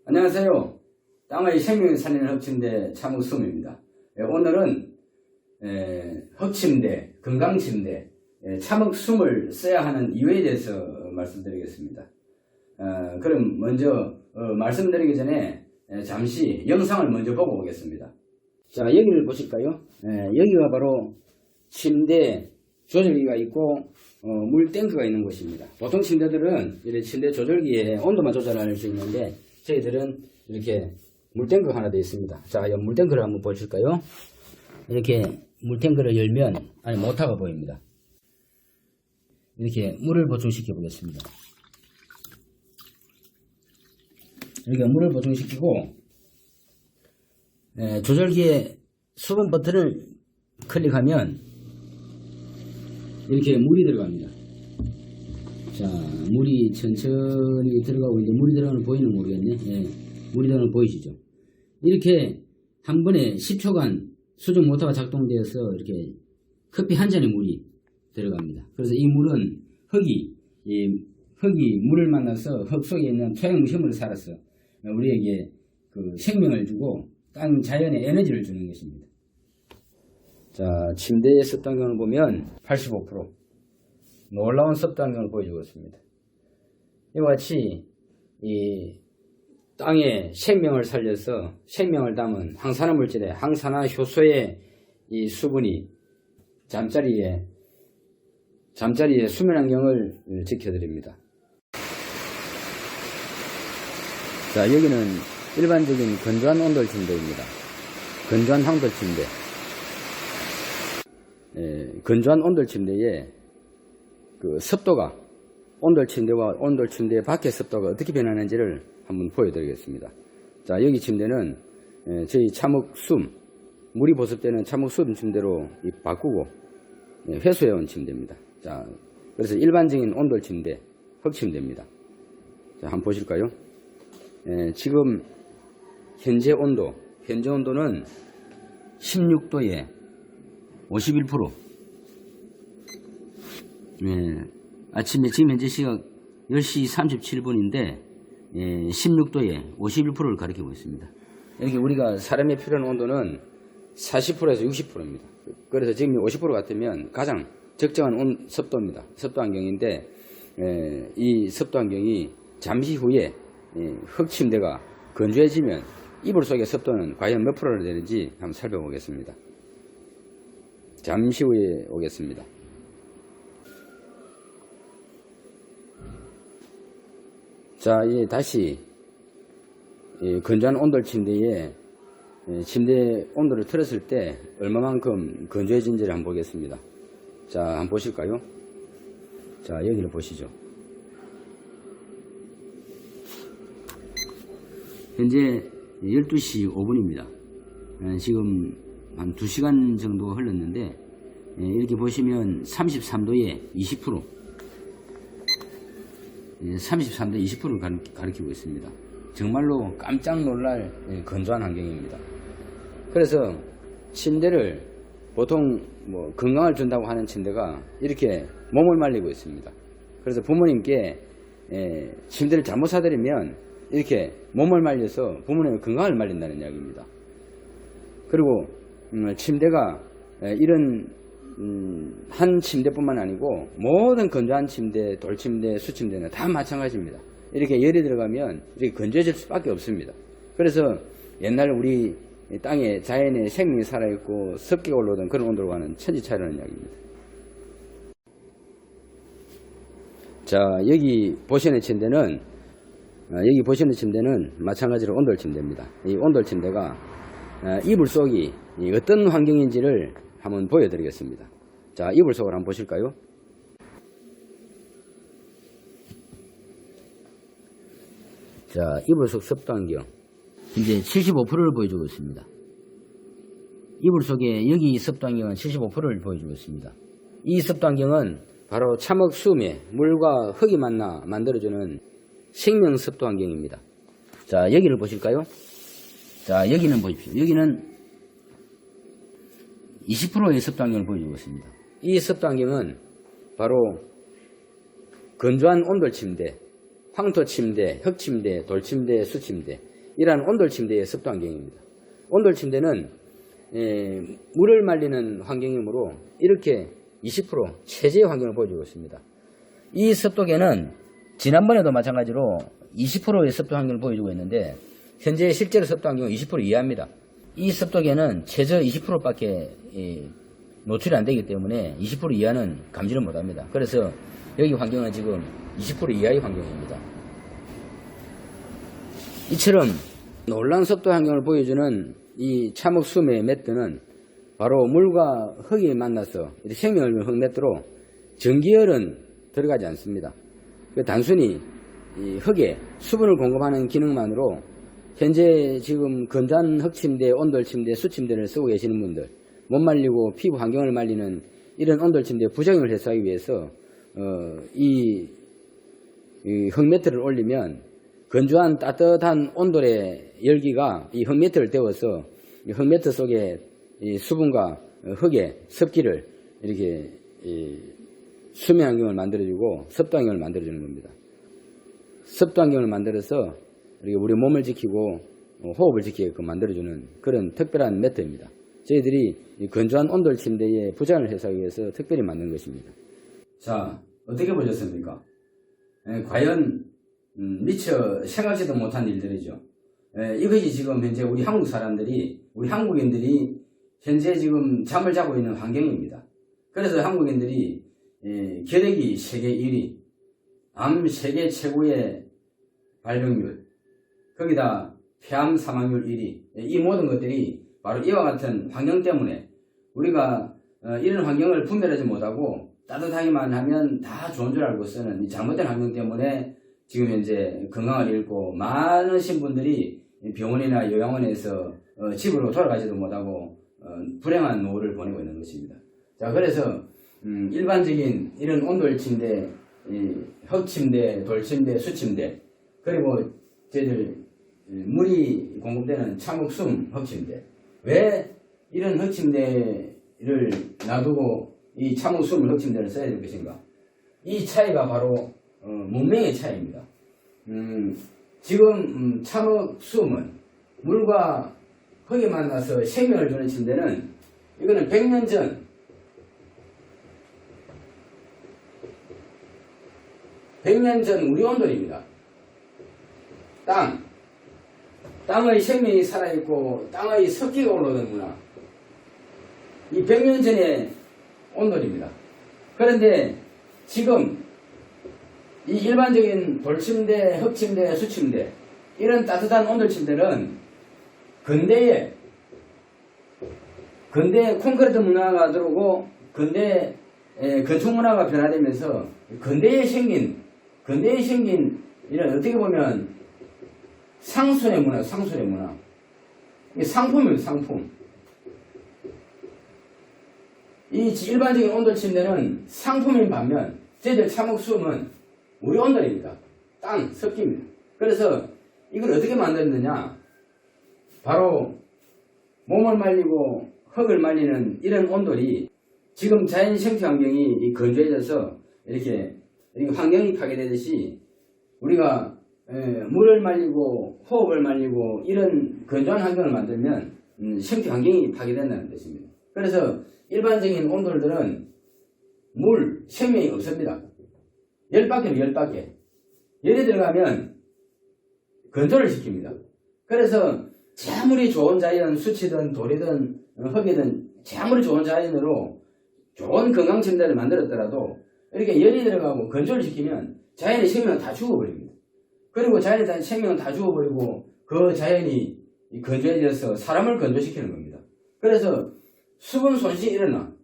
안녕하세요. 땅의 생명을 살리는 흑침대 참흑수입니다. 오늘은 흑침대, 건강침대, 참흑숨을 써야 하는 이유에 대해서 말씀드리겠습니다. 그럼 먼저 말씀드리기 전에 잠시 영상을 먼저 보고 오겠습니다. 자, 여기를 보실까요? 여기가 바로 침대 조절기가 있고 물탱크가 있는 곳입니다. 보통 침대들은 이렇게 침대 조절기에 온도만 조절할 수 있는데 저희들은 이렇게 물탱크 하나 되어 있습니다. 자, 이 물탱크를 한번 보실까요? 이렇게 물탱크를 열면 안에 모터가 보입니다. 이렇게 물을 보충시켜 보겠습니다. 이렇게 물을 보충시키고 조절기에 수분 버튼을 클릭하면 이렇게 물이 들어갑니다. 자, 물이 천천히 들어가고 있는데 물이 들어가는 거 보이는 모르겠네. 물이 들어가는 거 보이시죠? 이렇게 한 번에 10초간 수중 모터가 작동되어서 이렇게 커피 한 잔의 물이 들어갑니다. 그래서 이 물은 흙이 물을 만나서 흙 속에 있는 토양무생물을 살아서 우리에게 그 생명을 주고 땅 자연의 에너지를 주는 것입니다. 자, 침대의 습도환경을 보면 85%. 놀라운 습도환경을 보여주고 있습니다. 이와 같이 이 땅에 생명을 살려서 생명을 담은 항산화 물질의 항산화 효소의 이 수분이 잠자리에 수면 환경을 지켜드립니다. 자, 여기는 일반적인 건조한 온돌 침대입니다. 건조한 황돌 침대. 건조한 온돌 침대에 그 습도가 온돌 침대와 온돌 침대 밖의 습도가 어떻게 변하는지를 한번 보여드리겠습니다. 자, 여기 침대는 저희 참흑숨, 물이 보습되는 참흑숨 침대로 바꾸고 회수해온 침대입니다. 자, 그래서 일반적인 온돌 침대, 흙 침대입니다. 자, 한번 보실까요? 지금 현재 온도는 16도에 51%. 아침에 지금 현재 시각 10시 37분인데 16도에 51%를 가리키고 있습니다. 여기 우리가 사람의 필요한 온도는 40%에서 60%입니다. 그래서 지금 50% 같으면 가장 적정한 습도입니다. 습도 환경인데 이 습도 환경이 잠시 후에 흙침대가 건조해지면 이불 속의 습도는 과연 몇 프로나 되는지 한번 살펴보겠습니다. 잠시 후에 오겠습니다. 자, 이제 다시 건조한 온돌 침대에 침대 온도를 틀었을 때 얼마만큼 건조해진지를 한번 보겠습니다. 자, 한번 보실까요? 자, 여기를 보시죠. 현재 12시 5분입니다. 지금 한 2시간 정도 흘렀는데 이렇게 보시면 33도에 20%, 33도 20%를 가리키고 있습니다. 정말로 깜짝 놀랄 건조한 환경입니다. 그래서 침대를 보통 건강을 준다고 하는 침대가 이렇게 몸을 말리고 있습니다. 그래서 부모님께 침대를 잘못 사드리면 이렇게 몸을 말려서 부모님의 건강을 말린다는 이야기입니다. 그리고 침대가 이런 한 침대뿐만 아니고 모든 건조한 침대, 돌침대, 수침대는 다 마찬가지입니다. 이렇게 열이 들어가면 이렇게 건조해질 수밖에 없습니다. 그래서 옛날 우리 땅에 자연의 생명이 살아있고 습기가 올라오던 그런 온도와는 천지차이라는 이야기입니다. 자, 여기 보시는 침대는 마찬가지로 온돌 침대입니다. 이 온돌 침대가 이불 속이 어떤 환경인지를 한번 보여드리겠습니다. 자, 이불 속을 한번 보실까요? 자, 이불 속 습도 환경 이제 75%를 보여주고 있습니다. 이불 속에 여기 습도 환경은 75%를 보여주고 있습니다. 이 습도 환경은 바로 참흑수음에 물과 흙이 만나 만들어주는 생명 습도 환경입니다. 자, 여기를 보실까요? 자, 여기는 보십시오. 여기는 20%의 습도 환경을 보여주고 있습니다. 이 습도 환경은 바로 건조한 온돌 침대, 황토 침대, 흙 침대, 돌 침대, 수 침대 이러한 온돌 침대의 습도 환경입니다. 온돌 침대는 물을 말리는 환경이므로 이렇게 20% 최저의 환경을 보여주고 있습니다. 이 습도계는 지난번에도 마찬가지로 20%의 습도 환경을 보여주고 있는데 현재 실제로 습도 환경은 20% 이하입니다. 이 습도계는 최저 20%밖에 노출이 안 되기 때문에 20% 이하는 감지를 못합니다. 그래서 여기 환경은 지금 20% 이하의 환경입니다. 이처럼 놀라운 습도 환경을 보여주는 이 참흑수음의 매트는 바로 물과 흙이 만나서 생명을 주는 흙매트로 전기열은 들어가지 않습니다. 단순히 이 흙에 수분을 공급하는 기능만으로 현재 지금 건조한 흙침대, 온돌침대, 수침대를 쓰고 계시는 분들, 못 말리고 피부 환경을 말리는 이런 온돌침대의 부작용을 해소하기 위해서 이 흙매트를 올리면 건조한 따뜻한 온돌의 열기가 이 흙매트를 데워서 이 흙매트 속에 이 수분과 흙의 습기를 이렇게 수면 환경을 만들어주고 습도 환경을 만들어주는 겁니다. 습도 환경을 만들어서 우리 몸을 지키고 호흡을 지키게끔 만들어주는 그런 특별한 매트입니다. 저희들이 이 건조한 온돌 침대의 부작용을 해소하기 위해서 특별히 만든 것입니다. 자, 어떻게 보셨습니까? 과연 미처 생각지도 못한 일들이죠. 이것이 지금 현재 우리 한국 사람들이, 우리 한국인들이 현재 지금 잠을 자고 있는 환경입니다. 그래서 한국인들이 결핵이 세계 1위, 암 세계 최고의 발병률, 거기다 폐암 사망률 1위, 이 모든 것들이 바로 이와 같은 환경 때문에 우리가 이런 환경을 분별하지 못하고 따뜻하기만 하면 다 좋은 줄 알고 쓰는 이 잘못된 환경 때문에 지금 현재 건강을 잃고 많으신 분들이 병원이나 요양원에서 집으로 돌아가지도 못하고 불행한 노후를 보내고 있는 것입니다. 자, 그래서 일반적인 이런 온돌침대, 흙침대, 돌침대, 수침대, 그리고 저희들 물이 공급되는 참흑수음 흙침대, 왜 이런 흙침대를 놔두고 이 참흑수음 흙침대를 써야 될 것인가? 이 차이가 바로 문명의 차이입니다. 지금 참흑수음은 물과 흙이 만나서 생명을 주는 침대는 이거는 100년 전 우리 온돌입니다. 땅의 생명이 살아있고 땅의 습기가 올라오는 문화, 이 100년 전의 온돌입니다. 그런데 지금 이 일반적인 돌침대, 흙침대, 수침대, 이런 따뜻한 온돌침대는 근대에 콘크리트 문화가 들어오고 근대 건축 문화가 변화되면서 근대에 생긴 이런 어떻게 보면 상술의 문화. 이게 상품입니다, 상품. 이 일반적인 온돌 침대는 상품인 반면 저희들 참흑수음은 우리 온돌입니다. 땅, 습기입니다. 그래서 이걸 어떻게 만들었느냐? 바로 몸을 말리고 흙을 말리는 이런 온돌이 지금 자연 생태 환경이 건조해져서 이렇게 환경이 파괴되듯이 우리가 물을 말리고 호흡을 말리고 이런 건조한 환경을 만들면 생태 환경이 파괴된다는 뜻입니다. 그래서 일반적인 온돌들은 물, 생명이 없습니다. 열밖에는 열밖에. 열이 들어가면 건조를 시킵니다. 그래서 제 아무리 좋은 자연, 수치든 돌이든 흙이든 제 아무리 좋은 자연으로 좋은 건강 침대를 만들었더라도 이렇게 열이 들어가고 건조를 시키면 자연의 생명은 다 죽어버립니다. 그리고 자연의 생명은 다 죽어버리고 그 자연이 건조해져서 사람을 건조시키는 겁니다. 그래서 수분 손실이 일어나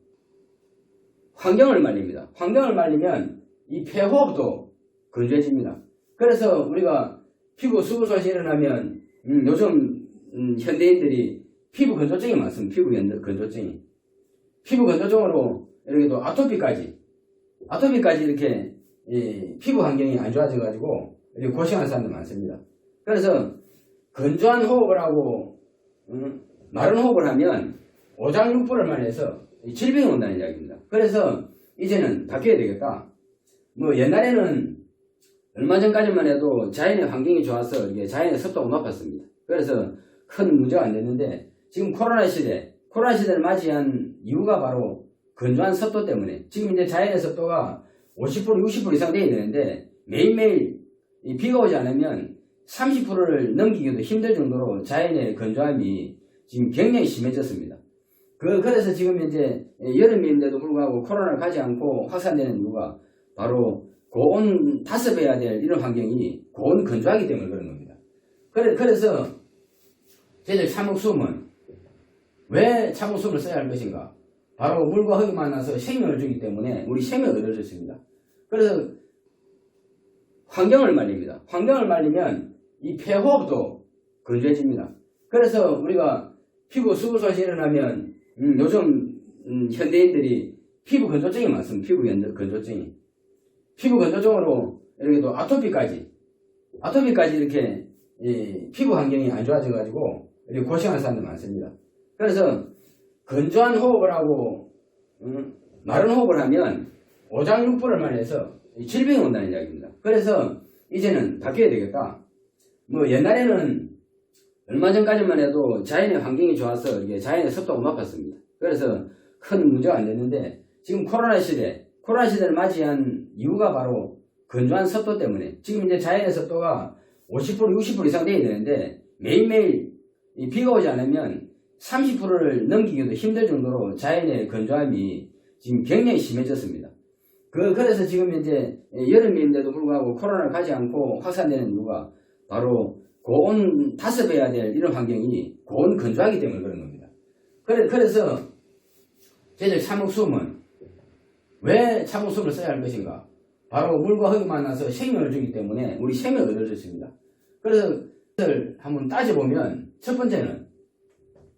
환경을 말립니다. 환경을 말리면 이 폐호흡도 건조해집니다. 그래서 우리가 피부 수분 손실이 일어나면 요즘 현대인들이 피부 건조증이 많습니다. 건조증이. 피부 건조증으로 이렇게 또 아토피까지 이렇게 피부 환경이 안 좋아져가지고 이렇게 고생하는 사람들 많습니다. 그래서 건조한 호흡을 하고 마른 호흡을 하면 오장육부를 말해서 질병이 온다는 이야기입니다. 그래서 이제는 바뀌어야 되겠다. 뭐 옛날에는 얼마 전까지만 해도 자연의 환경이 좋아서 이게 자연의 습도가 높았습니다. 그래서 큰 문제가 안 됐는데 지금 코로나 시대를 맞이한 이유가 바로 건조한 습도 때문에 지금 이제 자연의 습도가 50% 60% 이상 돼야 되는데 매일매일 이 비가 오지 않으면 30%를 넘기기도 힘들 정도로 자연의 건조함이 지금 굉장히 심해졌습니다. 그래서 지금 이제 여름인데도 불구하고 코로나를 가지 않고 확산되는 이유가 바로 고온 다습해야 될 이런 환경이 고온 건조하기 때문에 그런 겁니다. 그래서 저희들 참목수음은 왜 참목수음을 써야 할 것인가? 바로 물과 흙이 만나서 생명을 주기 때문에 우리 생명을 얻어줬습니다. 그래서 환경을 말립니다. 환경을 말리면 이 폐호흡도 건조해집니다. 그래서 우리가 피부 수분소실이 일어나면 요즘 현대인들이 피부 건조증이 많습니다. 건조증이. 피부 건조증으로 이렇게 또 아토피까지 이렇게 피부 환경이 안 좋아져가지고 이렇게 고생하는 사람들 많습니다. 그래서 건조한 호흡을 하고 마른 호흡을 하면 오장육부를 말해서 질병이 온다는 이야기입니다. 그래서 이제는 바뀌어야 되겠다. 뭐 옛날에는 얼마 전까지만 해도 자연의 환경이 좋아서 이게 자연의 습도가 높았습니다. 그래서 큰 문제가 안 됐는데 지금 코로나 시대를 맞이한 이유가 바로 건조한 습도 때문에 지금 이제 자연의 습도가 50% 60% 이상 돼야 되는데 매일매일 비가 오지 않으면 30%를 넘기기도 힘들 정도로 자연의 건조함이 지금 굉장히 심해졌습니다. 그래서 지금 이제 여름인데도 불구하고 코로나를 가지 않고 확산되는 이유가 바로 고온 다습해야 될 이런 환경이 고온 건조하기 때문에 그런 겁니다. 그래서 저희들 참목수음은 왜 참목수음을 써야 할 것인가? 바로 물과 흙이 만나서 생명을 주기 때문에 우리 생명을 얻어줬습니다. 그래서 한번 따져보면 첫 번째는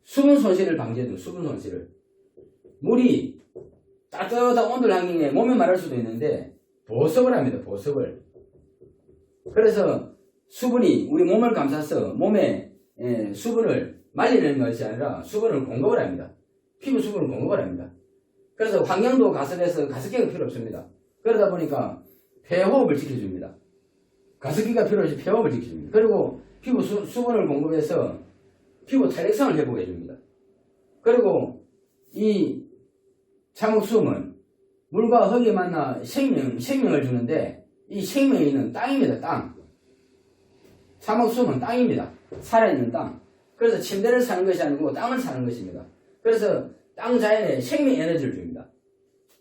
수분 손실을 방지해줘. 수분 손실을. 물이 따뜻한 온돌 환경에 몸에 마를 수도 있는데 보습을 합니다. 보습을. 그래서 수분이 우리 몸을 감싸서 몸에 수분을 말리는 것이 아니라 수분을 공급을 합니다. 피부 수분을 공급을 합니다. 그래서 환경도 가습해서 가습기가 필요 없습니다. 그러다 보니까 폐호흡을 지켜줍니다. 가습기가 필요 없이 폐호흡을 지켜줍니다. 그리고 피부 수분을 공급해서 피부 탄력성을 회복해 줍니다. 그리고 이 참목수음은 물과 흙이 만나 생명을 주는데 이 생명이 있는 땅입니다. 땅. 참목수음은 땅입니다. 살아있는 땅. 그래서 침대를 사는 것이 아니고 땅을 사는 것입니다. 그래서 땅 자연에 생명 에너지를 줍니다.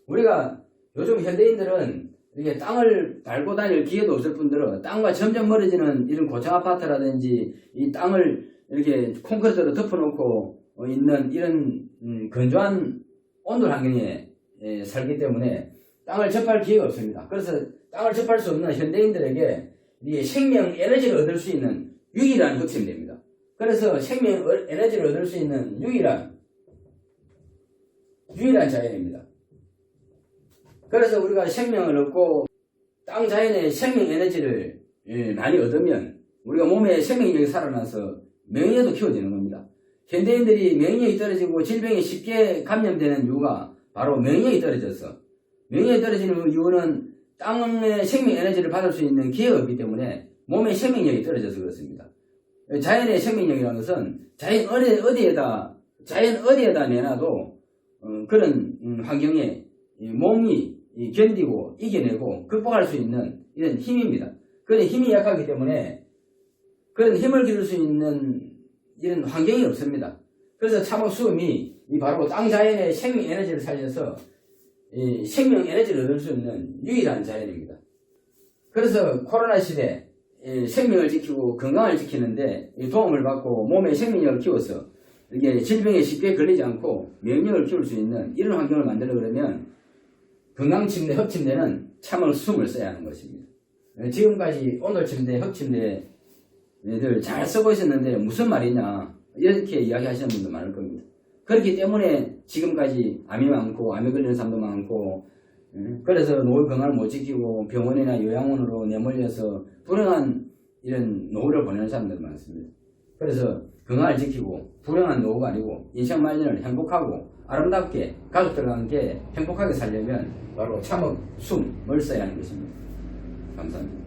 우리가 요즘 현대인들은 이렇게 땅을 밟고 다닐 기회도 없을 뿐더러 땅과 점점 멀어지는 이런 고층 아파트라든지 이 땅을 이렇게 콘크리트로 덮어놓고 있는 이런 건조한 온돌 환경에 살기 때문에 땅을 접할 기회가 없습니다. 그래서 땅을 접할 수 없는 현대인들에게 이 생명 에너지를 얻을 수 있는 유일한 혁신입니다. 그래서 생명 에너지를 얻을 수 있는 유일한 자연입니다. 그래서 우리가 생명을 얻고 땅 자연의 생명 에너지를 많이 얻으면 우리가 몸에 생명력이 살아나서免疫力도 키워지는 겁니다. 현대인들이免疫力이 떨어지고 질병에 쉽게 감염되는 이유가 바로免疫力이 떨어져서免疫力이 떨어지는 이유는 땅의 생명 에너지를 받을 수 있는 기회가 없기 때문에 몸의 생명력이 떨어져서 그렇습니다. 자연의 생명력이라는 것은 자연 어디에다 내놔도 그런 환경에 몸이 견디고 이겨내고 극복할 수 있는 이런 힘입니다. 그런 힘이 약하기 때문에 그런 힘을 기를 수 있는 이런 환경이 없습니다. 그래서 참목수음이 바로 땅 자연의 생명 에너지를 살려서 생명 에너지를 얻을 수 있는 유일한 자연입니다. 그래서 코로나 시대 생명을 지키고 건강을 지키는데 도움을 받고 몸의 생명력을 키워서 이게 질병에 쉽게 걸리지 않고免疫力을 키울 수 있는 이런 환경을 만들어 그러면 건강침대, 흙침대는 참목수음을 써야 하는 것입니다. 지금까지 온돌침대, 흙침대들 잘 쓰고 있었는데 무슨 말이냐 이렇게 이야기하시는 분도 많을 겁니다. 그렇기 때문에 지금까지 암이 많고 암에 걸리는 사람도 많고 그래서 노후 건강을 못 지키고 병원이나 요양원으로 내몰려서 불행한 이런 노후를 보내는 사람들 많습니다. 그래서 건강을 지키고 불행한 노후가 아니고 인생 말년을 행복하고 아름답게 가족들과 함께 행복하게 살려면 바로 참목수음을 써야 하는 것입니다. 감사합니다.